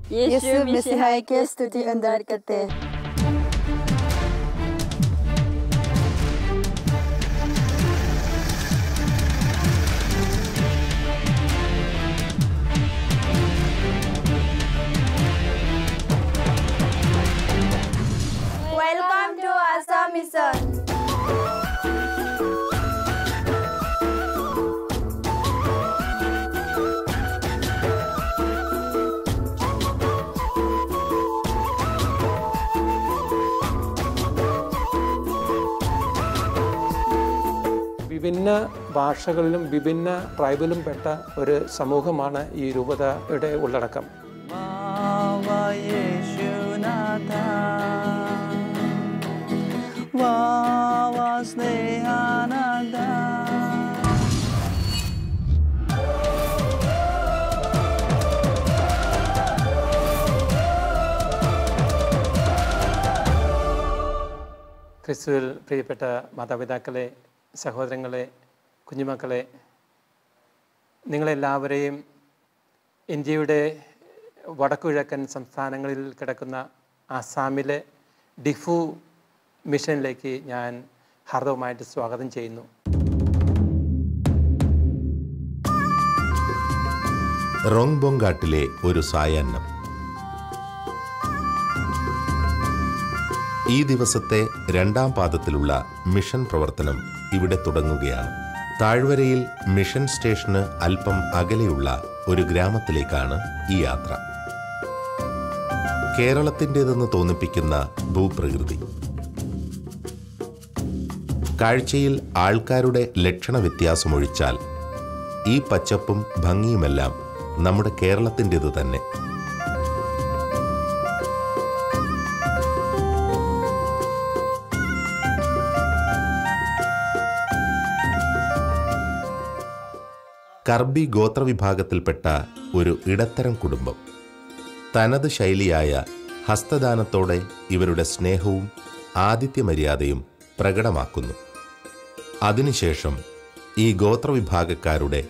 यीशु मसीह के स्तुति अंदर करते। Welcome to Assam Mission. വിഭിന്ന ഭാഷകളിലും വിഭിന്ന ട്രൈബിലും പെട്ട ഒരു സമൂഹമാണ് ഈ രൂപതയുടെ ഉള്ളടക്കം. ക്രിസ്തുവിൽ പ്രിയപ്പെട്ട മാതാപിതാക്കളെ, സഹോദരങ്ങളെ, കുഞ്ഞുമക്കളെ, നിങ്ങളെല്ലാവരെയും ഇന്ത്യയുടെ വടക്കുകിഴക്കൻ സംസ്ഥാനങ്ങളിൽ കിടക്കുന്ന ആസാമിലെ ഡിഫു മിഷനിലേക്ക് ഞാൻ ഹാർദവമായിട്ട് സ്വാഗതം ചെയ്യുന്നു. റോങ്ബോങ്കാട്ടിലെ ഒരു സായാഹ്നം. ഈ ദിവസത്തെ രണ്ടാം പാദത്തിലുള്ള മിഷൻ പ്രവർത്തനം ഇവിടെ തുടങ്ങുകയാണ്. താഴ്വരയിൽ മിഷൻ സ്റ്റേഷന് അല്പം അകലെയുള്ള ഒരു ഗ്രാമത്തിലേക്കാണ് ഈ യാത്ര. കേരളത്തിൻ്റെതെന്ന് തോന്നിപ്പിക്കുന്ന ഭൂപ്രകൃതി, കാഴ്ചയിൽ ആൾക്കാരുടെ ലക്ഷണ വ്യത്യാസമൊഴിച്ചാൽ ഈ പച്ചപ്പും ഭംഗിയുമെല്ലാം നമ്മുടെ കേരളത്തിൻ്റെതു തന്നെ. കർബി ഗോത്രവിഭാഗത്തിൽപ്പെട്ട ഒരു ഇടത്തരം കുടുംബം തനത് ശൈലിയായ ഹസ്തദാനത്തോടെ ഇവരുടെ സ്നേഹവും ആതിഥ്യമര്യാദയും പ്രകടമാക്കുന്നു. അതിനുശേഷം ഈ ഗോത്രവിഭാഗക്കാരുടെ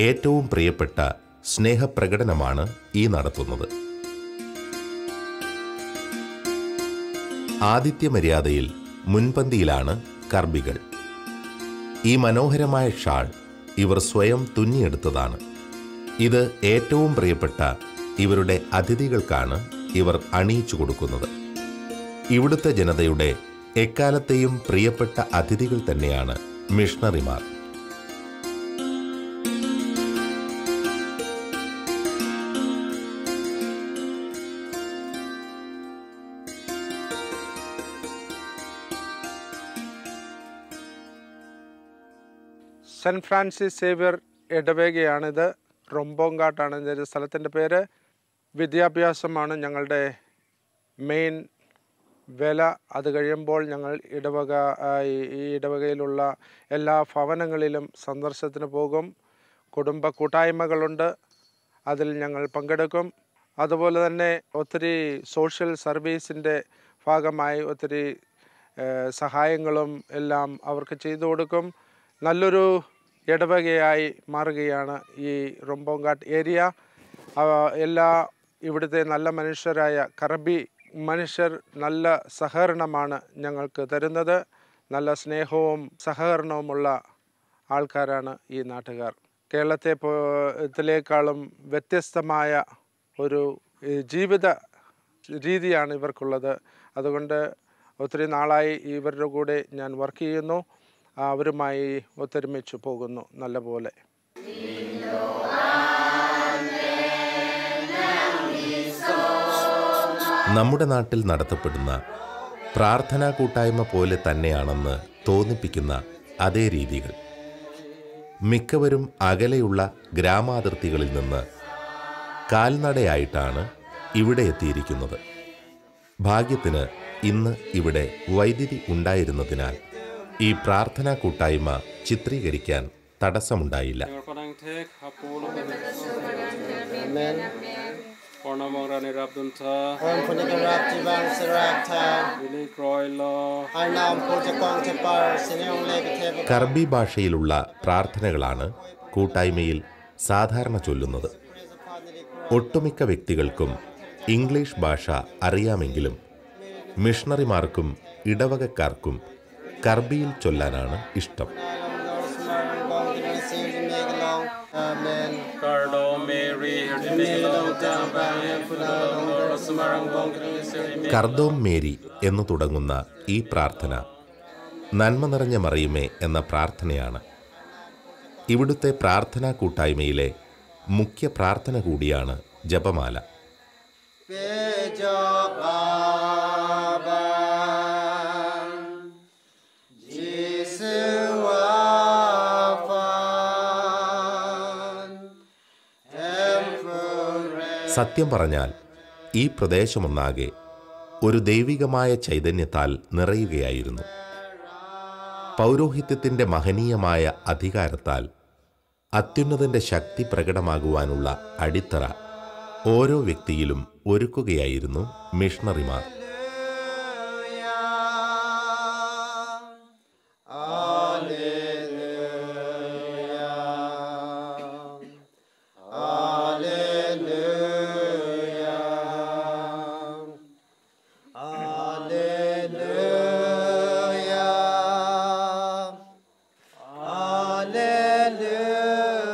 ഏറ്റവും പ്രിയപ്പെട്ട സ്നേഹപ്രകടനമാണ് ഈ നടത്തുന്നത്. ആതിഥ്യമര്യാദയിൽ മുൻപന്തിയിലാണ് കർബികൾ. ഈ മനോഹരമായ ഷാൾ ഇവർ സ്വയം തുന്നിയെടുത്തതാണ്. ഇത് ഏറ്റവും പ്രിയപ്പെട്ട ഇവരുടെ അതിഥികൾക്കാണ് ഇവർ അണിയിച്ചു കൊടുക്കുന്നത്. ഇവിടുത്തെ ജനതയുടെ എക്കാലത്തെയും പ്രിയപ്പെട്ട അതിഥികൾ തന്നെയാണ് മിഷണറിമാർ. സെൻറ്റ് ഫ്രാൻസിസ് സേവ്യർ ഇടവകയാണിത്. റൊംബോങ്കാട്ടാണ് ഇതിൻ്റെ സ്ഥലത്തിൻ്റെ പേര്. വിദ്യാഭ്യാസമാണ് ഞങ്ങളുടെ മെയിൻ വേല. അത് കഴിയുമ്പോൾ ഞങ്ങൾ ഈ ഇടവകയിലുള്ള എല്ലാ ഭവനങ്ങളിലും സന്ദർശനത്തിന് പോകും. കുടുംബ കൂട്ടായ്മകളുണ്ട്, അതിൽ ഞങ്ങൾ പങ്കെടുക്കും. അതുപോലെ തന്നെ ഒത്തിരി സോഷ്യൽ സർവീസിൻ്റെ ഭാഗമായി ഒത്തിരി സഹായങ്ങളും എല്ലാം അവർക്ക് ചെയ്തു കൊടുക്കും. നല്ലൊരു ഇടവകയായി മാറുകയാണ് ഈ റൊംബോങ്കാട്ട് ഏരിയ. ഇവിടുത്തെ നല്ല മനുഷ്യരായ കർബി മനുഷ്യർ നല്ല സഹകരണമാണ് ഞങ്ങൾക്ക് തരുന്നത്. നല്ല സ്നേഹവും സഹകരണവുമുള്ള ആൾക്കാരാണ് ഈ നാട്ടുകാർ. കേരളത്തിലേക്കാളും വ്യത്യസ്തമായ ഒരു ജീവിത രീതിയാണ് ഇവർക്കുള്ളത്. അതുകൊണ്ട് ഒത്തിരി നാളായി ഇവരുടെ കൂടെ ഞാൻ വർക്ക് ചെയ്യുന്നു. അവരുമായി ഒത്തൊരുമിച്ച് പോകുന്നു നല്ലപോലെ. നമ്മുടെ നാട്ടിൽ നടത്തപ്പെടുന്ന പ്രാർത്ഥനാ കൂട്ടായ്മ പോലെ തന്നെയാണെന്ന് തോന്നിപ്പിക്കുന്ന അതേ രീതികൾ. മിക്കവരും അകലെയുള്ള ഗ്രാമാതിർത്തികളിൽ നിന്ന് കാൽനടയായിട്ടാണ് ഇവിടെ എത്തിയിരിക്കുന്നത്. ഭാഗ്യത്തിന് ഇന്ന് ഇവിടെ വൈദ്യുതി ഉണ്ടായിരുന്നതിനാൽ ഈ പ്രാർത്ഥനാ കൂട്ടായ്മ ചിത്രീകരിക്കാൻ തടസ്സമുണ്ടായില്ല. കർബി ഭാഷയിലുള്ള പ്രാർത്ഥനകളാണ് കൂട്ടായ്മയിൽ സാധാരണ ചൊല്ലുന്നത്. ഒട്ടുമിക്ക വ്യക്തികൾക്കും ഇംഗ്ലീഷ് ഭാഷ അറിയാമെങ്കിലും മിഷണറിമാർക്കും ഇടവകക്കാർക്കും കർബിയിൽ ചൊല്ലാനാണ് ഇഷ്ടം. കർദോം മേരി എന്നു തുടങ്ങുന്ന ഈ പ്രാർത്ഥന നന്മ നിറഞ്ഞ മറിയുമേ എന്ന പ്രാർത്ഥനയാണ്. ഇവിടുത്തെ പ്രാർത്ഥനാ കൂട്ടായ്മയിലെ മുഖ്യ പ്രാർത്ഥന കൂടിയാണ് ജപമാല. സത്യം പറഞ്ഞാൽ ഈ പ്രദേശമൊന്നാകെ ഒരു ദൈവികമായ ചൈതന്യത്താൽ നിറയുകയായിരുന്നു. പൗരോഹിത്യത്തിൻ്റെ മഹനീയമായ അധികാരത്താൽ അത്യുന്നതൻ്റെ ശക്തി പ്രകടമാകുവാനുള്ള അടിത്തറ ഓരോ വ്യക്തിയിലും ഒരുക്കുകയായിരുന്നു മിഷണറിമാർ.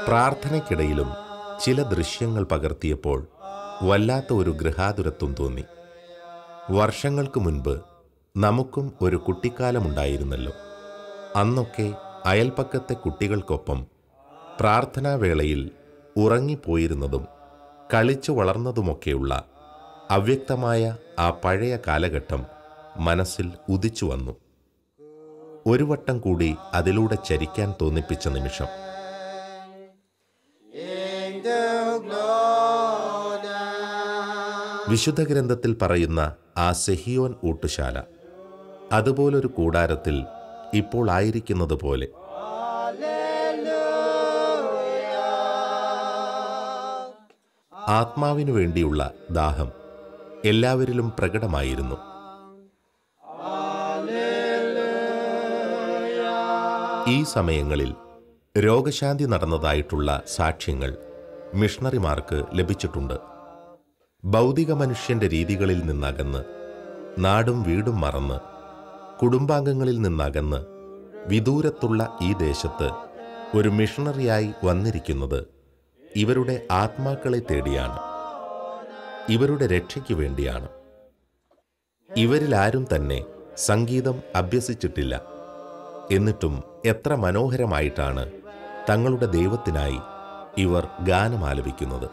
പ്രാർത്ഥനയ്ക്കിടയിലും ചില ദൃശ്യങ്ങൾ പകർത്തിയപ്പോൾ വല്ലാത്ത ഒരു ഗൃഹാതുരത്വം തോന്നി. വർഷങ്ങൾക്ക് മുൻപ് നമുക്കും ഒരു കുട്ടിക്കാലമുണ്ടായിരുന്നല്ലോ. അന്നൊക്കെ അയൽപ്പക്കത്തെ കുട്ടികൾക്കൊപ്പം പ്രാർത്ഥനാവേളയിൽ ഉറങ്ങിപ്പോയിരുന്നതും കളിച്ചു വളർന്നതുമൊക്കെയുള്ള അവ്യക്തമായ ആ പഴയ കാലഘട്ടം മനസ്സിൽ ഉദിച്ചു വന്നു. ഒരു വട്ടം കൂടി അതിലൂടെ ചരിക്കാൻ തോന്നിപ്പിച്ച നിമിഷം. വിശുദ്ധ ഗ്രന്ഥത്തിൽ പറയുന്ന ആ സെഹിയോൻ ഊട്ടുശാല അതുപോലൊരു കൂടാരത്തിൽ ഇപ്പോൾ ആയിരിക്കുന്നത് പോലെ ആത്മാവിനു വേണ്ടിയുള്ള ദാഹം എല്ലാവരിലും പ്രകടമായിരുന്നു. ഈ സമയങ്ങളിൽ രോഗശാന്തി നടന്നതായിട്ടുള്ള സാക്ഷ്യങ്ങൾ മിഷണറിമാർക്ക് ലഭിച്ചിട്ടുണ്ട്. ഭൗതിക മനുഷ്യൻ്റെ രീതികളിൽ നിന്നകന്ന്, നാടും വീടും മറന്ന്, കുടുംബാംഗങ്ങളിൽ നിന്നകന്ന് വിദൂരത്തുള്ള ഈ ദേശത്ത് ഒരു മിഷണറിയായി വന്നിരിക്കുന്നത് ഇവരുടെ ആത്മാക്കളെ തേടിയാണ്, ഇവരുടെ രക്ഷയ്ക്ക് വേണ്ടിയാണ്. ഇവരിലാരും തന്നെ സംഗീതം അഭ്യസിച്ചിട്ടില്ല. എന്നിട്ടും എത്ര മനോഹരമായിട്ടാണ് തങ്ങളുടെ ദൈവത്തിനായി ഇവർ ഗാനമാലപിക്കുന്നത്.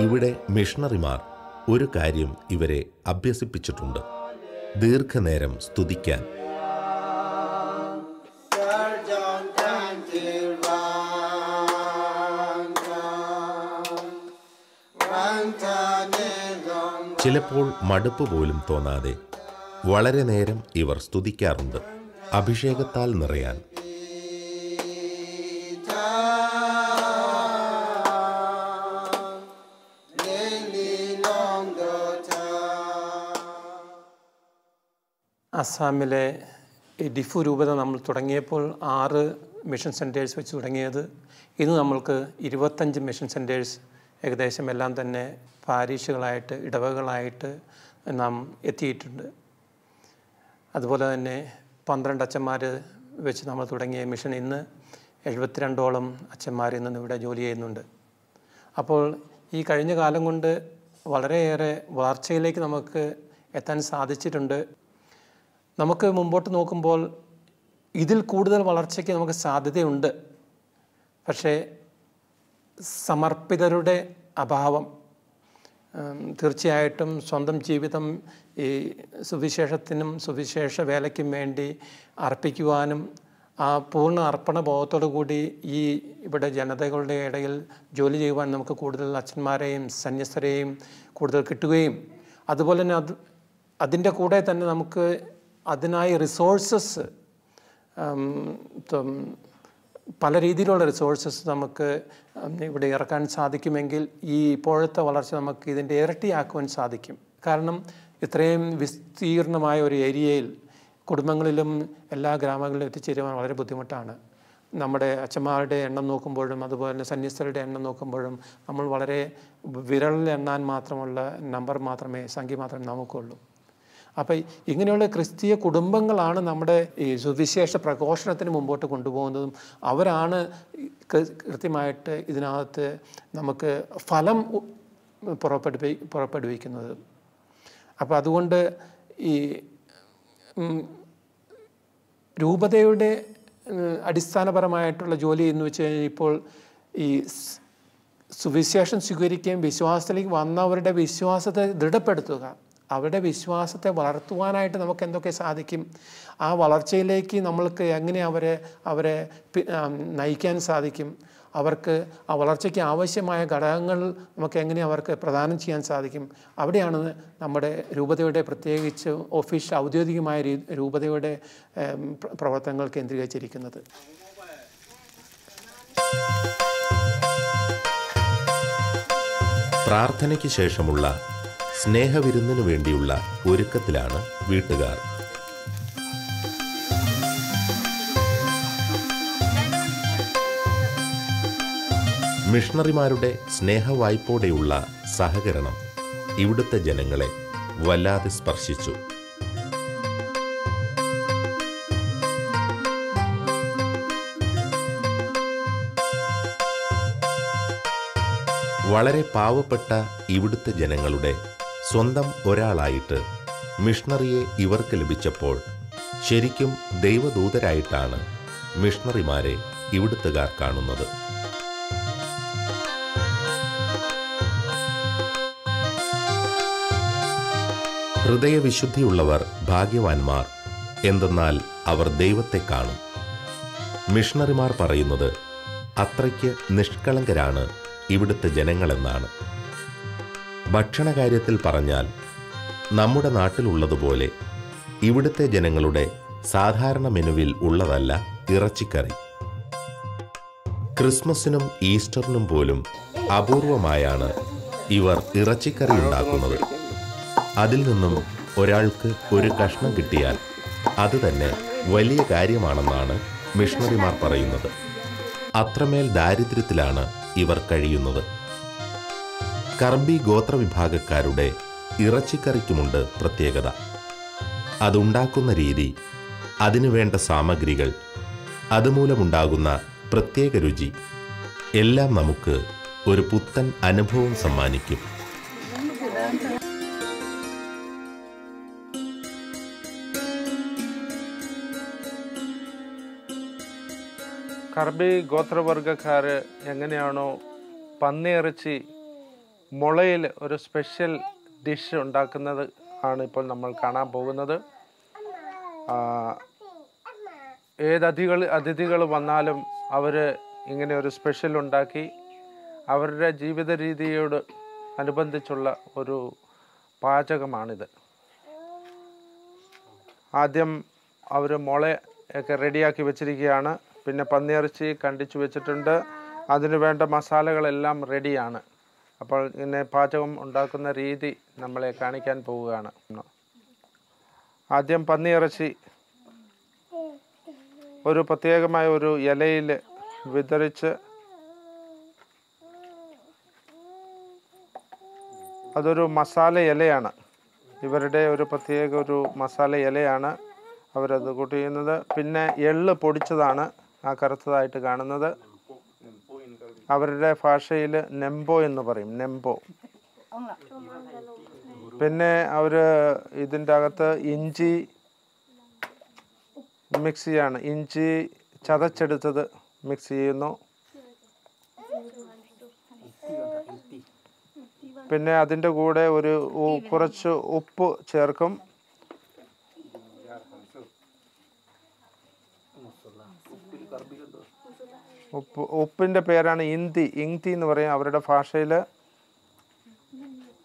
ഇവിടെ മിഷണറിമാർ ഒരു കാര്യം ഇവരെ അഭ്യസിപ്പിച്ചിട്ടുണ്ട്: ദീർഘനേരം സ്തുതിക്കാൻ. ചിലപ്പോൾ മടുപ്പ് പോലും തോന്നാതെ വളരെ നേരം ഇവർ സ്തുതിക്കാറുണ്ട്, അഭിഷേകത്താൽ നിറയാൻ. അസാമിലെ ഈ ഡിഫു രൂപത നമ്മൾ തുടങ്ങിയപ്പോൾ 6 മിഷൻ സെൻറ്റേഴ്സ് വെച്ച് തുടങ്ങിയത്. ഇന്ന് നമ്മൾക്ക് 25 മിഷൻ സെൻറ്റേഴ്സ് ഏകദേശം എല്ലാം തന്നെ പാരീഷുകളായിട്ട്, ഇടവകളായിട്ട് നാം എത്തിയിട്ടുണ്ട്. അതുപോലെ തന്നെ 12 അച്ഛന്മാർ വെച്ച് നമ്മൾ തുടങ്ങിയ മിഷൻ ഇന്ന് 72ഓളം അച്ഛന്മാർ ഇന്ന് ഇവിടെ ജോലി ചെയ്യുന്നുണ്ട്. അപ്പോൾ ഈ കഴിഞ്ഞ കാലം കൊണ്ട് വളരെയേറെ വളർച്ചയിലേക്ക് നമുക്ക് എത്താൻ സാധിച്ചിട്ടുണ്ട്. നമുക്ക് മുമ്പോട്ട് നോക്കുമ്പോൾ ഇതിൽ കൂടുതൽ വളർച്ചയ്ക്ക് നമുക്ക് സാധ്യതയുണ്ട്. പക്ഷേ സമർപ്പിതരുടെ അഭാവം, തീർച്ചയായിട്ടും സ്വന്തം ജീവിതം ഈ സുവിശേഷത്തിനും സുവിശേഷ വേലയ്ക്കും വേണ്ടി അർപ്പിക്കുവാനും ആ പൂർണ്ണ അർപ്പണബോധത്തോടു കൂടി ഈ ഇവിടെ ജനതകളുടെ ഇടയിൽ ജോലി ചെയ്യുവാൻ നമുക്ക് കൂടുതൽ അച്ഛന്മാരെയും സന്യസ്തരെയും കൂടുതൽ കിട്ടുകയും അതുപോലെ തന്നെ അതിൻ്റെ കൂടെ തന്നെ നമുക്ക് അതിനായി റിസോഴ്സസ് പല രീതിയിലുള്ള റിസോഴ്സസ് നമുക്ക് ഇവിടെ ഇറക്കാൻ സാധിക്കുമെങ്കിൽ ഈ ഇപ്പോഴത്തെ വളർച്ച നമുക്ക് ഇതിൻ്റെ ഇരട്ടിയാക്കുവാൻ സാധിക്കും. കാരണം ഇത്രയും വിസ്തീർണമായ ഒരു ഏരിയയിൽ കുടുംബങ്ങളിലും എല്ലാ ഗ്രാമങ്ങളിലും എത്തിച്ചേരുവാൻ വളരെ ബുദ്ധിമുട്ടാണ്. നമ്മുടെ അച്ഛന്മാരുടെ എണ്ണം നോക്കുമ്പോഴും അതുപോലെ തന്നെ സന്യസ്തരുടെ എണ്ണം നോക്കുമ്പോഴും നമ്മൾ വളരെ വിരലിൽ എണ്ണാൻ മാത്രമുള്ള സംഖ്യ മാത്രമേ നമുക്കുള്ളൂ. അപ്പോൾ ഇങ്ങനെയുള്ള ക്രിസ്തീയ കുടുംബങ്ങളാണ് നമ്മുടെ ഈ സുവിശേഷ പ്രഘോഷണത്തിന് മുമ്പോട്ട് കൊണ്ടുപോകുന്നതും അവരാണ് കൃത്യമായിട്ട് ഇതിനകത്ത് നമുക്ക് ഫലം പുറപ്പെടുവിക്കുന്നത്. അപ്പോൾ അതുകൊണ്ട് ഈ രൂപതയുടെ അടിസ്ഥാനപരമായിട്ടുള്ള ജോലി എന്ന് വെച്ച് കഴിഞ്ഞാൽ ഇപ്പോൾ ഈ സുവിശേഷം സ്വീകരിക്കുകയും വിശ്വാസത്തിലേക്ക് വന്നവരുടെ വിശ്വാസത്തെ ദൃഢപ്പെടുത്തുക, അവരുടെ വിശ്വാസത്തെ വളർത്തുവാനായിട്ട് നമുക്ക് എന്തൊക്കെ സാധിക്കും, ആ വളർച്ചയിലേക്ക് നമ്മൾക്ക് എങ്ങനെ അവരെ നയിക്കാൻ സാധിക്കും, അവർക്ക് ആ വളർച്ചയ്ക്ക് ആവശ്യമായ ഘടകങ്ങൾ നമുക്ക് എങ്ങനെ അവർക്ക് പ്രദാനം ചെയ്യാൻ സാധിക്കും. അവിടെയാണ് നമ്മുടെ രൂപതയുടെ പ്രത്യേകിച്ച് ഔദ്യോഗികമായ രൂപതയുടെ പ്രവർത്തനങ്ങൾ കേന്ദ്രീകരിച്ചിരിക്കുന്നത്. പ്രാർത്ഥനയ്ക്ക് ശേഷമുള്ള സ്നേഹവിരുന്നിനു വേണ്ടിയുള്ള ഒരുക്കത്തിലാണ് വീട്ടുകാർ. മിഷണറിമാരുടെ സ്നേഹവായ്പോടെയുള്ള സഹകരണം ഇവിടുത്തെ ജനങ്ങളെ വല്ലാതെ സ്പർശിച്ചു. വളരെ പാവപ്പെട്ട ഇവിടുത്തെ ജനങ്ങളുടെ സ്വന്തം ഒരാളായിട്ട് മിഷണറിയെ ഇവർക്ക് ലഭിച്ചപ്പോൾ ശരിക്കും ദൈവദൂതരായിട്ടാണ് മിഷണറിമാരെ ഇവിടുത്തുകാർ കാണുന്നത്. ഹൃദയവിശുദ്ധിയുള്ളവർ ഭാഗ്യവാന്മാർ, എന്തെന്നാൽ അവർ ദൈവത്തെ കാണും. മിഷണറിമാർ പറയുന്നത് അത്രയ്ക്ക് നിഷ്കളങ്കരാണ് ഇവിടുത്തെ ജനങ്ങളെന്നാണ്. ഭക്ഷണകാര്യത്തിൽ പറഞ്ഞാൽ നമ്മുടെ നാട്ടിലുള്ളതുപോലെ ഇവിടുത്തെ ജനങ്ങളുടെ സാധാരണ മെനുവിൽ ഉള്ളതല്ല ഇറച്ചിക്കറി. ക്രിസ്മസിനും ഈസ്റ്ററിനും പോലും അപൂർവമായാണ് ഇവർ ഇറച്ചിക്കറി ഉണ്ടാക്കുന്നത്. അതിൽ നിന്നും ഒരാൾക്ക് ഒരു കഷ്ണം കിട്ടിയാൽ അത് തന്നെ വലിയ കാര്യമാണെന്നാണ് മിഷണറിമാർ പറയുന്നത്. അത്രമേൽ ദാരിദ്ര്യത്തിലാണ് ഇവർ കഴിയുന്നത്. കർബി ഗോത്രവിഭാഗക്കാരുടെ ഇറച്ചിക്കറിക്കുമുണ്ട് പ്രത്യേകത. അതുണ്ടാക്കുന്ന രീതി, അതിനുവേണ്ട സാമഗ്രികൾ, അതുമൂലമുണ്ടാകുന്ന പ്രത്യേക രുചി എല്ലാം നമുക്ക് ഒരു പുത്തൻ അനുഭവം സമ്മാനിക്കും. കർബി ഗോത്രവർഗക്കാർ എങ്ങനെയാണോ പന്നിയിറച്ചി മുളയിൽ ഒരു സ്പെഷ്യൽ ഡിഷ് ഉണ്ടാക്കുന്നത് ആണ് ഇപ്പോൾ നമ്മൾ കാണാൻ പോകുന്നത്. അതിഥികൾ വന്നാലും അവർ ഇങ്ങനെ ഒരു സ്പെഷ്യൽ ഉണ്ടാക്കി അവരുടെ ജീവിത രീതിയോട് അനുബന്ധിച്ചുള്ള ഒരു പാചകമാണിത്. ആദ്യം അവർ മുളയൊക്കെ റെഡിയാക്കി വെച്ചിരിക്കുകയാണ്. പിന്നെ പന്നിയിറച്ചി കണ്ടിച്ചു വെച്ചിട്ടുണ്ട്. അതിന് വേണ്ട മസാലകളെല്ലാം റെഡിയാണ്. അപ്പോൾ ഇങ്ങനെ പാചകം ഉണ്ടാക്കുന്ന രീതി നമ്മളെ കാണിക്കാൻ പോവുകയാണ്. ആദ്യം പന്നിയിറച്ചി ഒരു പ്രത്യേകമായ ഒരു ഇലയിൽ വിതറിച്ച് അതൊരു മസാല ഇലയാണ്. ഇവരുടെ ഒരു പ്രത്യേക ഒരു മസാല ഇലയാണ് അവരത് കൂട്ടി ചെയ്യുന്നത്. പിന്നെ എള്ള് പൊടിച്ചതാണ് ആ കറുത്തതായിട്ട് കാണുന്നത്. അവരുടെ ഭാഷയിൽ നെമ്പോ എന്ന് പറയും, നെമ്പോ. പിന്നെ അവർ ഇതിൻ്റെ അകത്ത് ഇഞ്ചി മിക്സ് ചെയ്യാണ്. ഇഞ്ചി ചതച്ചെടുത്തത് മിക്സ് ചെയ്യുന്നു. പിന്നെ അതിൻ്റെ കൂടെ കുറച്ച് ഉപ്പ് ചേർക്കും. ഉപ്പിൻ്റെ പേരാണ് ഇങ്തി എന്ന് പറയും അവരുടെ ഭാഷയിൽ.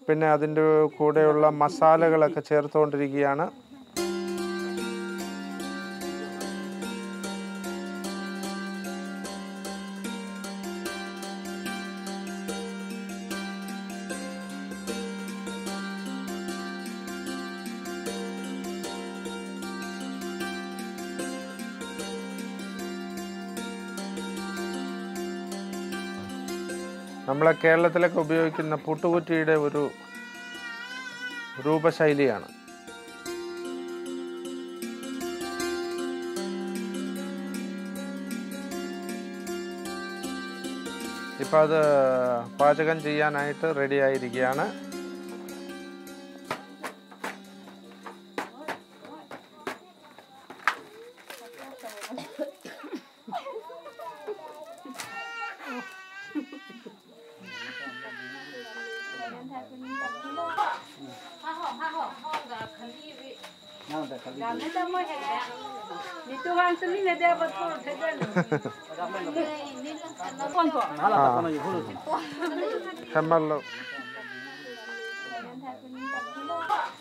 പിന്നെ അതിൻ്റെ കൂടെയുള്ള മസാലകളൊക്കെ ചേർത്തുകൊണ്ടിരിക്കുകയാണ്. നമ്മളെ കേരളത്തിലൊക്കെ ഉപയോഗിക്കുന്ന പുട്ടുകുറ്റിയുടെ ഒരു രൂപശൈലിയാണ്. ഇപ്പം അത് പാചകം ചെയ്യാനായിട്ട് റെഡി ആയിരിക്കുകയാണ്.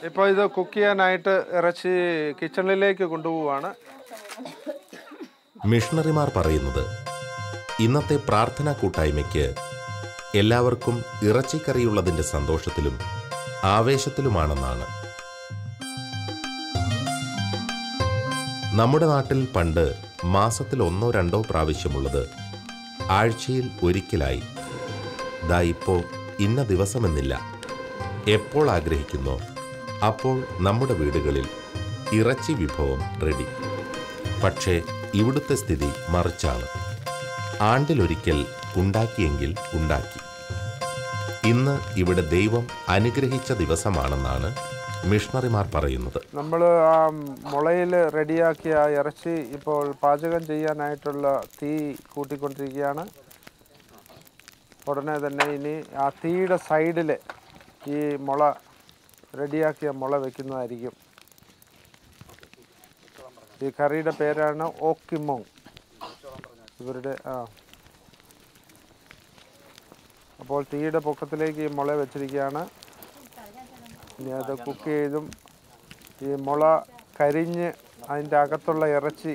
ഇപ്പോൾ ഇത് കുക്ക് ചെയ്യാനായിട്ട് ഇറച്ചി കിച്ചണിലേക്ക് കൊണ്ടുപോവാണ്. മിഷണറിമാർ പറയുന്നത് ഇന്നത്തെ പ്രാർത്ഥനാ കൂട്ടായ്മയ്ക്ക് എല്ലാവർക്കും ഇറച്ചിക്കറിയുള്ളതിൻ്റെ സന്തോഷത്തിലും ആവേശത്തിലുമാണെന്നാണ്. നമ്മുടെ നാട്ടിൽ പണ്ട് മാസത്തിൽ 1-2 പ്രാവശ്യമുള്ളത് ആഴ്ചയിൽ ഒരിക്കലായി. ദാ ഇപ്പോൾ ഇന്ന ദിവസമെന്നില്ല. എപ്പോൾ ആഗ്രഹിക്കുന്നോ അപ്പോൾ നമ്മുടെ വീടുകളിൽ ഇറച്ചി വിഭവം റെഡി. പക്ഷേ ഇവിടുത്തെ സ്ഥിതി മറിച്ചാണ്. ആണ്ടിലൊരിക്കൽ ഉണ്ടാക്കിയെങ്കിൽ ഉണ്ടാക്കി. ഇന്ന് ഇവിടെ ദൈവം അനുഗ്രഹിച്ച ദിവസമാണെന്നാണ് മിഷണറിമാർ പറയുന്നത്. നമ്മൾ ആ മുളയിൽ റെഡിയാക്കിയ ഇറച്ചി ഇപ്പോൾ പാചകം ചെയ്യാനായിട്ടുള്ള തീ കൂട്ടിക്കൊണ്ടിരിക്കുകയാണ്. ഉടനെ തന്നെ ഇനി ആ തീയുടെ സൈഡിൽ ഈ മുള റെഡിയാക്കിയ മുള വയ്ക്കുന്നതായിരിക്കും. ഈ കറിയുടെ പേരാണ് ഓക്കിമോങ് ഇവരുടെ. അപ്പോൾ തീയുടെ പൊക്കത്തിലേക്ക് ഈ മുള വെച്ചിരിക്കുകയാണ്. ഇനി അത് കുക്ക് ചെയ്തും ഈ മുള കരിഞ്ഞ് അതിൻ്റെ അകത്തുള്ള ഇറച്ചി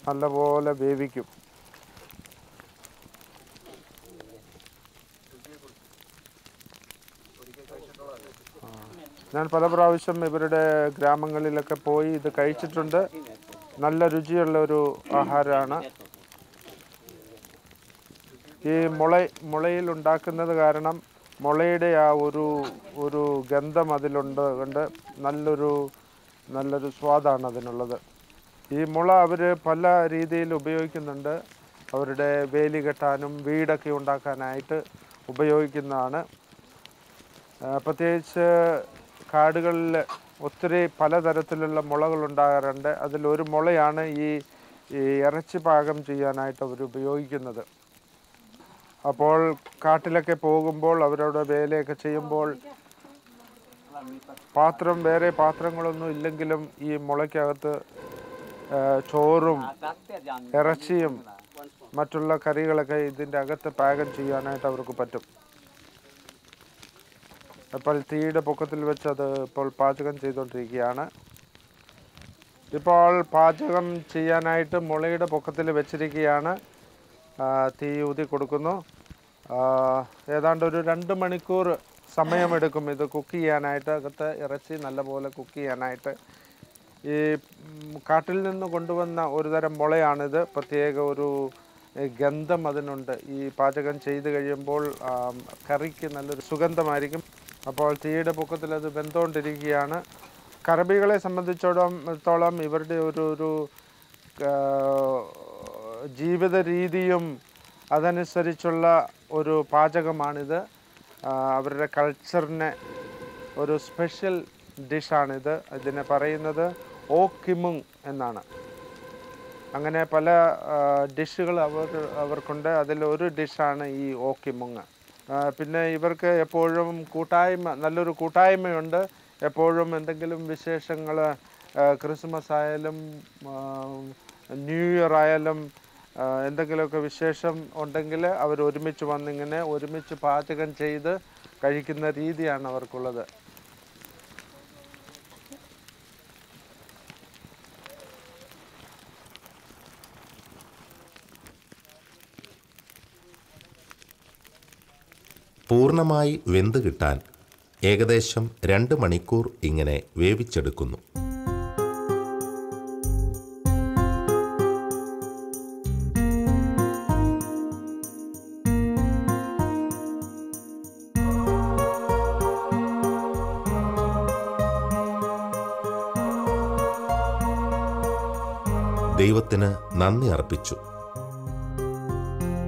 നല്ലപോലെ വേവിക്കും. ഞാൻ പല പ്രാവശ്യം ഇവരുടെ ഗ്രാമങ്ങളിലൊക്കെ പോയി ഇത് കഴിച്ചിട്ടുണ്ട്. നല്ല രുചിയുള്ള ഒരു ആഹാരമാണ്. ഈ മുളയിൽ ഉണ്ടാക്കുന്നത് കാരണം മുളയുടെ ആ ഒരു ഗന്ധം അതിലുണ്ട് കൊണ്ട് നല്ലൊരു സ്വാദാണ് അതിനുള്ളത്. ഈ മുള അവർ പല രീതിയിൽ ഉപയോഗിക്കുന്നുണ്ട്. അവരുടെ വേലി കെട്ടാനും വീടൊക്കെ ഉണ്ടാക്കാനായിട്ട് ഉപയോഗിക്കുന്നതാണ്. പ്രത്യേകിച്ച് കാടുകളിൽ ഒത്തിരി പലതരത്തിലുള്ള മുളകൾ ഉണ്ടാകാറുണ്ട്. അതിലൊരു മുളയാണ് ഈ ഇറച്ചി പാകം ചെയ്യാനായിട്ട് അവർ ഉപയോഗിക്കുന്നത്. അപ്പോൾ കാട്ടിലൊക്കെ പോകുമ്പോൾ അവരുടെ വേലയൊക്കെ ചെയ്യുമ്പോൾ വേറെ പാത്രങ്ങളൊന്നും ഇല്ലെങ്കിലും ഈ മുളയ്ക്കകത്ത് ചോറും ഇറച്ചിയും മറ്റുള്ള കറികളൊക്കെ ഇതിൻ്റെ അകത്ത് പാകം ചെയ്യാനായിട്ട് അവർക്ക് പറ്റും. അപ്പോൾ തീയുടെ പൊക്കത്തിൽ വെച്ച് അത് ഇപ്പോൾ പാചകം ചെയ്തുകൊണ്ടിരിക്കുകയാണ്. ഇപ്പോൾ പാചകം ചെയ്യാനായിട്ട് മുളയുടെ പൊക്കത്തിൽ വെച്ചിരിക്കുകയാണ്. തീ ഊതി കൊടുക്കുന്നു. ഏതാണ്ട് ഒരു 2 മണിക്കൂർ സമയമെടുക്കും ഇത് കുക്ക് ചെയ്യാനായിട്ട്. അകത്ത് ഇറച്ചി നല്ലപോലെ കുക്ക് ചെയ്യാനായിട്ട്. ഈ കാട്ടിൽ നിന്ന് കൊണ്ടുവന്ന ഒരു തരം മുളയാണിത്. പ്രത്യേക ഒരു ഗന്ധം അതിനുണ്ട്. ഈ പാചകം ചെയ്ത് കഴിയുമ്പോൾ കറിക്ക് നല്ലൊരു സുഗന്ധമായിരിക്കും. അപ്പോൾ തീയുടെ പൊക്കത്തിൽ അത് വെന്തുകൊണ്ടിരിക്കുകയാണ്. കറബികളെ സംബന്ധിച്ചിടത്തോളം ഇവരുടെ ഒരു ജീവിത രീതിയും അതനുസരിച്ചുള്ള ഒരു പാചകമാണിത്. അവരുടെ കൾച്ചറിനെ ഒരു സ്പെഷ്യൽ ഡിഷാണിത്. ഇതിനെ പറയുന്നത് ഓക്കിമുങ് എന്നാണ്. അങ്ങനെ പല ഡിഷുകൾ അവർക്കുണ്ട്. അതിലൊരു ഡിഷാണ് ഈ ഓക്കിമുങ്. പിന്നെ ഇവർക്ക് എപ്പോഴും നല്ലൊരു കൂട്ടായ്മയുണ്ട്. എപ്പോഴും എന്തെങ്കിലും വിശേഷങ്ങൾ, ക്രിസ്മസ് ആയാലും ന്യൂ ഇയർ ആയാലും എന്തെങ്കിലുമൊക്കെ വിശേഷം ഉണ്ടെങ്കിൽ അവർ ഒരുമിച്ച് വന്നിങ്ങനെ ഒരുമിച്ച് പാചകം ചെയ്ത് കഴിക്കുന്ന രീതിയാണ് അവർക്കുള്ളത്. പൂർണ്ണമായി വെന്ത് കിട്ടാൻ ഏകദേശം 2 മണിക്കൂർ ഇങ്ങനെ വേവിച്ചെടുക്കുന്നു. ദൈവത്തിന് നന്ദി അർപ്പിച്ചു.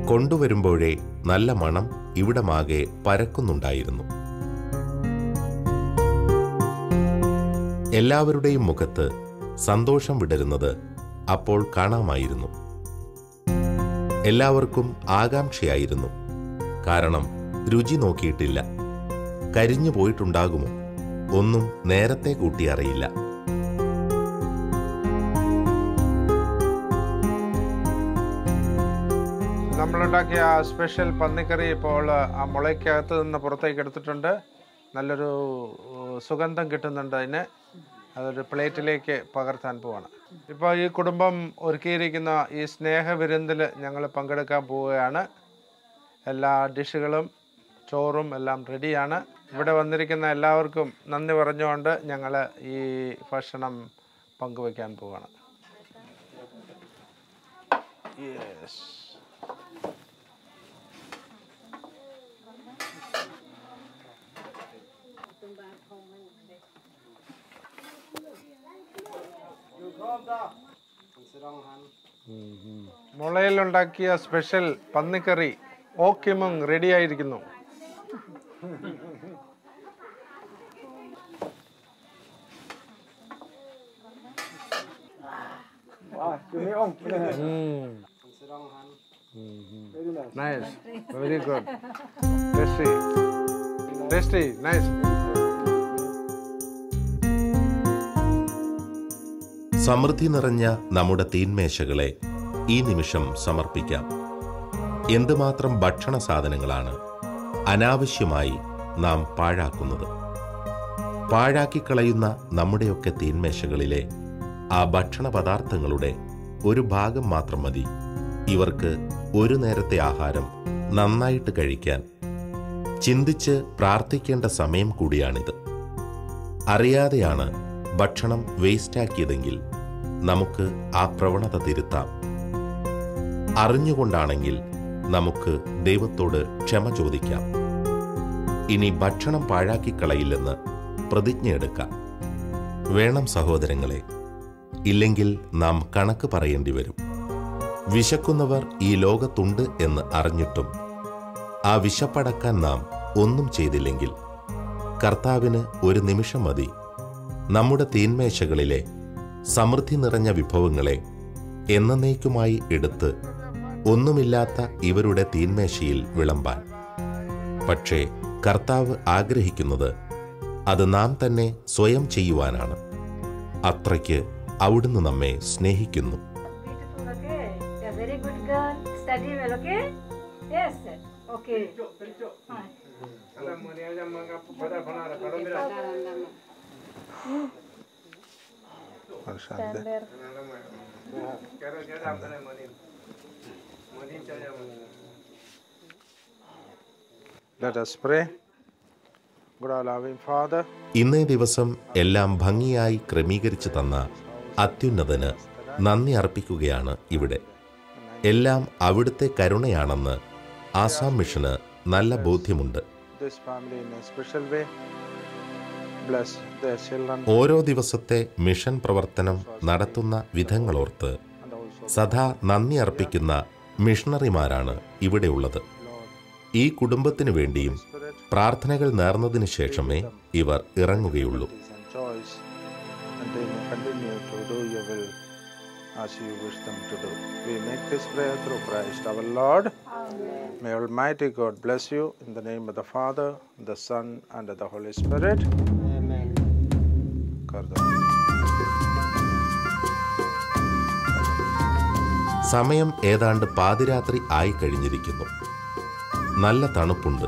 കൊണ്ടുവരുമ്പോഴേ നല്ല മണം ഇവിടമാകെ പരക്കുന്നുണ്ടായിരുന്നു. എല്ലാവരുടെയും മുഖത്ത് സന്തോഷം വിടരുന്നത് അപ്പോൾ കാണാമായിരുന്നു. എല്ലാവർക്കും ആകാംക്ഷയായിരുന്നു. കാരണം രുചി നോക്കിയിട്ടില്ല. കരിഞ്ഞു പോയിട്ടുണ്ടാകുമോ? ഒന്നും നേരത്തെ കൂട്ടി അറിയില്ല. നമ്മളുണ്ടാക്കിയ സ്പെഷ്യൽ പന്നിക്കറി ഇപ്പോൾ ആ മുളയ്ക്കകത്ത് നിന്ന് പുറത്തേക്ക് എടുത്തിട്ടുണ്ട്. നല്ലൊരു സുഗന്ധം കിട്ടുന്നുണ്ട് അതിന്. അതൊരു പ്ലേറ്റിലേക്ക് പകർത്താൻ പോവാണ്. ഇപ്പോൾ ഈ കുടുംബം ഒരുക്കിയിരിക്കുന്ന ഈ സ്നേഹവിരുന്നിൽ ഞങ്ങൾ പങ്കെടുക്കാൻ പോവുകയാണ്. എല്ലാ ഡിഷുകളും ചോറും എല്ലാം റെഡിയാണ്. ഇവിടെ വന്നിരിക്കുന്ന എല്ലാവർക്കും നന്ദി പറഞ്ഞുകൊണ്ട് ഞങ്ങൾ ഈ ഭക്ഷണം പങ്കുവയ്ക്കാൻ പോവുകയാണ്. യെസ്. മുളയിലുണ്ടാക്കിയ സ്പെഷ്യൽ പന്നിക്കറി ഓക്കിമും റെഡി ആയിരിക്കുന്നു. Nice, very good, tasty, nice. സമൃദ്ധി നിറഞ്ഞ നമ്മുടെ തീന്മേശകളെ ഈ നിമിഷം സമർപ്പിക്കാം. എന്തുമാത്രം ഭക്ഷണ സാധനങ്ങളാണ് അനാവശ്യമായി നാം പാഴാക്കുന്നത്. പാഴാക്കിക്കളയുന്ന നമ്മുടെയൊക്കെ തീന്മേശകളിലെ ആ ഭക്ഷണ പദാർത്ഥങ്ങളുടെ ഒരു ഭാഗം മാത്രം മതി ഇവർക്ക് ഒരു നേരത്തെ ആഹാരം നന്നായിട്ട് കഴിക്കാൻ. ചിന്തിച്ച് പ്രാർത്ഥിക്കേണ്ട സമയം കൂടിയാണിത്. അറിയാതെയാണ് ഭക്ഷണം വേസ്റ്റാക്കിയതെങ്കിൽ നമുക്ക് ആ പ്രവണത തിരുത്താം. അറിഞ്ഞുകൊണ്ടാണെങ്കിൽ നമുക്ക് ദൈവത്തോട് ക്ഷമ ചോദിക്കാം. ഇനി ഭക്ഷണം പാഴാക്കിക്കളയില്ലെന്ന് പ്രതിജ്ഞയെടുക്കാം. വേണം സഹോദരങ്ങളെ, ഇല്ലെങ്കിൽ നാം കണക്ക് പറയേണ്ടി വരും. വിശക്കുന്നവർ ഈ ലോകത്തുണ്ട് എന്ന് അറിഞ്ഞിട്ടും ആ വിശപ്പടക്കാൻ നാം ഒന്നും ചെയ്തില്ലെങ്കിൽ കർത്താവിന് ഒരു നിമിഷം മതി നമ്മുടെ തീന്മേശകളിലെ സമൃദ്ധി നിറഞ്ഞ വിഭവങ്ങളെ എന്നേക്കുമായി എടുത്ത് ഒന്നുമില്ലാത്ത ഇവരുടെ തീന്മേശയിൽ വിളമ്പാൻ. പക്ഷേ കർത്താവ് ആഗ്രഹിക്കുന്നത് അത് നാം തന്നെ സ്വയം ചെയ്യുവാനാണ്. അത്രയ്ക്ക് അവിടുന്ന് നമ്മെ സ്നേഹിക്കുന്നു. Let us pray. Good loving Father. ഇന്നേ ദിവസം എല്ലാം ഭംഗിയായി ക്രമീകരിച്ചു തന്ന അത്യുന്നതന് നന്ദി അർപ്പിക്കുകയാണ് ഇവിടെ. എല്ലാം അവിടുത്തെ കരുണയാണെന്ന് ആസാം മിഷന് നല്ല ബോധ്യമുണ്ട്. ഓരോ ദിവസത്തെ മിഷൻ പ്രവർത്തനം നടത്തുന്ന വിധങ്ങളോർത്ത് സദാ നന്ദി അർപ്പിക്കുന്ന മിഷണറിമാരാണ് ഇവിടെയുള്ളത്. ഈ കുടുംബത്തിനു വേണ്ടിയും പ്രാർത്ഥനകൾ നേർന്നതിനു ശേഷമേ ഇവർ ഇറങ്ങുകയുള്ളൂ. As you wish them to do. We make this prayer through Christ our Lord. Amen. May Almighty God bless you in the name of the Father, the Son, and the Holy Spirit. Amen. സമയം ഏതാണ്ട് പാതിരാത്രി ആയി കഴിഞ്ഞിരിക്കുന്നു. നല്ല തണുപ്പുണ്ട്.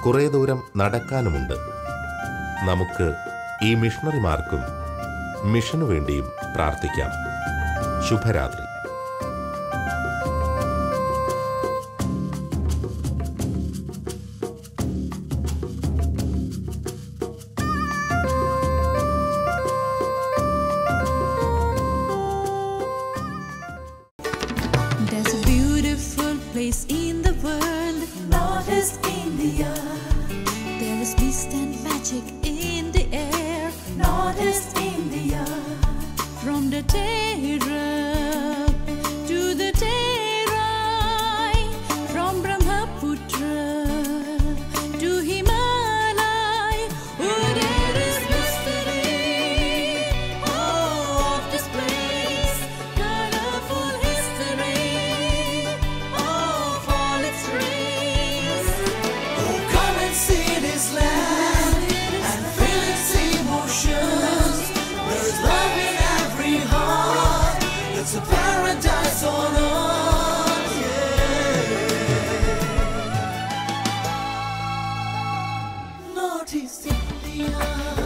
കുറേ ദൂരം നടക്കാനുമുണ്ട്. നമുക്ക് ഈ മിഷണറിമാർക്കും മിഷനു വേണ്ടിയും പ്രാർത്ഥിക്കാം. ശുഭരാത്രി. There's a beautiful place in the world, Northeast India. There is beast and magic in the air, Northeast India. From from the Terab to the Terai, from Brahmaputra to Himalaya. Oh, there is mystery of this place, colorful history of all its rays. Oh, come and see this land and feel its emotions. There's love in every heart. It's a paradise on earth, yeah. Northeast India.